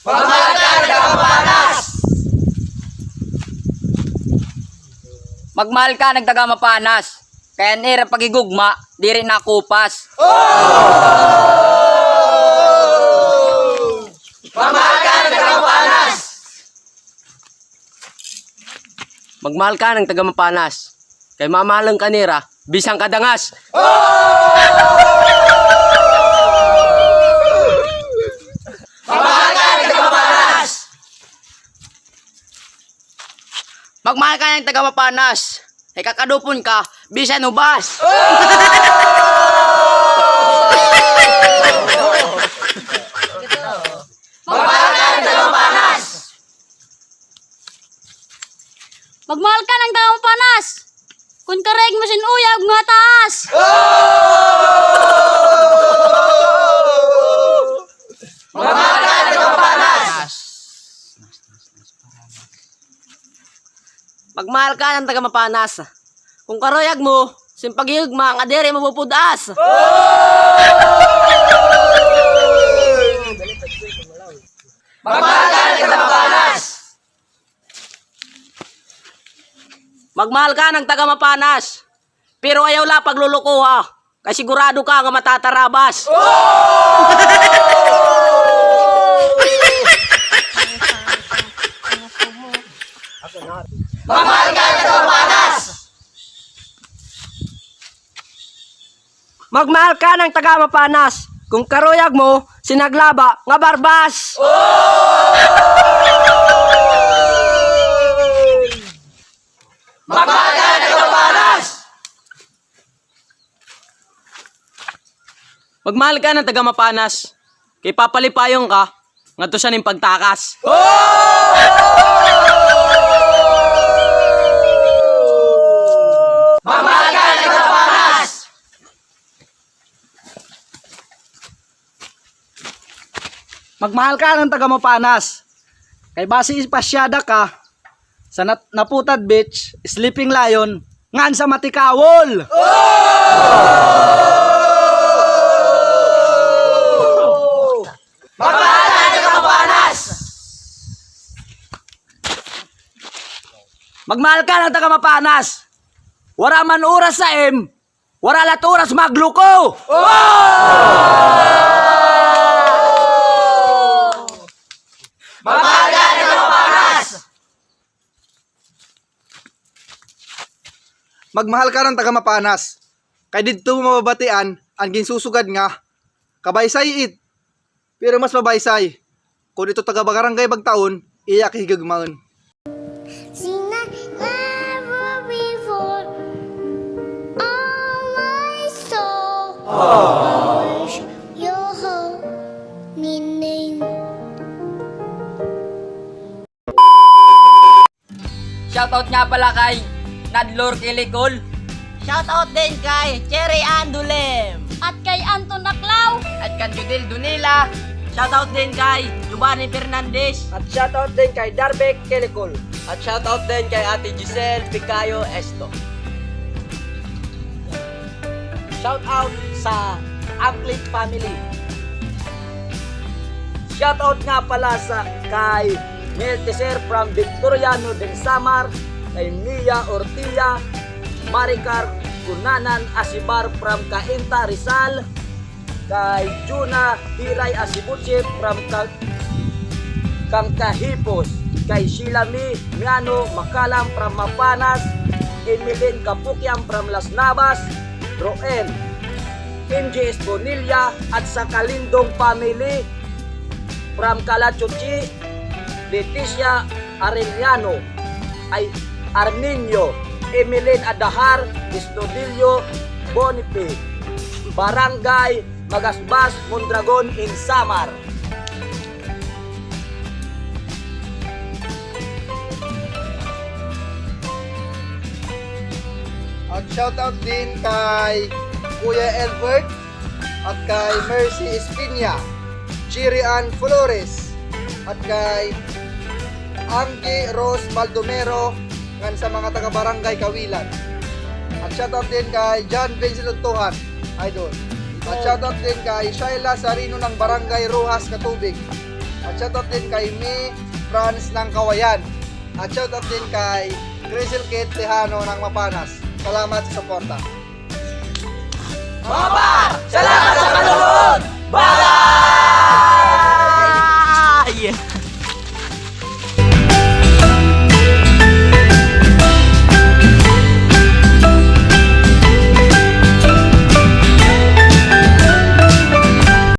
Magmahal ka ng taga-Mapanas! Magmahal ka ng taga-Mapanas. Kaya nira pagigugma, di rin nakupas. Magmahal ka ng taga-Mapanas! Magmahal ka ng taga-Mapanas. Kay mamahalang kanira, bisang kadangas. Magmahal ka ng taga-Mapanas! Magmahal ka ng taga-Mapanas. Kay kakadupon ka, bisan ubas. Magmahal ka ng taga-Mapanas! Magmahal ka ng taga-Mapanas. Kung kareg mo sinuyag nga taas. Magmahal ka ng taga-Mapanas! Magmahal ka ng taga-Mapanas. Kung karoyag mo, simpagihugma, ang adere mapupudas. Magmahal ka ng taga-Mapanas! Magmahal ka ng taga-Mapanas. Pero ayaw la paglulukuha. Kay sigurado ka nga matatarabas. Magmahal ka ng taga-Mapanas! Magmahal ka ng taga-Mapanas. Kung karoyag mo, sinaglaba nga barbas. Magmahal ka ng taga-Mapanas! Magmahal ka ng taga-Mapanas. Kay papalipayong ka, nga to siya ning pagtakas. Magmahal ka ng taga-Mapanas! Magmahal ka ng taga-Mapanas. Kay base pasyada ka sa Naputad Beach, Sleeping Lion, ngan sa Matikawol. Magmahal ka ng taga-Mapanas! Magmahal ka ng taga-Mapanas. Wara man oras sa wara lat oras magluko. Magmahal ka ng taga-Mapanas! Magmahal ka ng taga-Mapanas. Kay didto mo mababatian ang ginsusugad nga kabaysay it. Pero mas mabaysay kung ito taga-barangay bagtaon iya kahigagmaon. Seen that never before. All my soul. Wish your whole meaning. Shoutout nga pala kay Nadlor Kilikol. Shoutout din kay Cherry Andulem. At kay Anton Aklaw. At kay Judel Dunila. Shoutout din kay Giovanni Fernandez. At shoutout din kay Darbek Kelikol. At shoutout din kay Ate Giselle Picayo Esto. Shoutout sa Anglit family. Shoutout nga pala sa kay Mel Teser from Victoriano del Samar, kay Mia Ortilla, Maricar Cunanan Asibar from Cainta Rizal, kay Juna Hiray Asibuche from Kangkahipos, kay Shilami Miano Makalam from Mapanas, Emilin Kapukyam from Las Navas, Roel MJ Esponilla at sa Kalindong family from Calachuchi, Leticia Arellano, ay Arminio, Emilin Adahar, Estudillo, Bonipe, Barangay Magasbas, Mondragon in Samar. At shoutout din kay Kuya Elbert at kay Mercy Espina, Chirian Flores at kay Angie Rose Baldomero ngan sa mga taga-barangay Kawilan. At shoutout din kay John Vincent Tuhan, idol. At shoutout din kay Shaila Sarino ng Barangay Rojas, Katubig. At shoutout din kay Mi Franz ng Kawayan. At shoutout din kay Grizzle Kid Tejano ng Mapanas. Salamat sa suporta. Mga par, salamat sa panonood! Bye!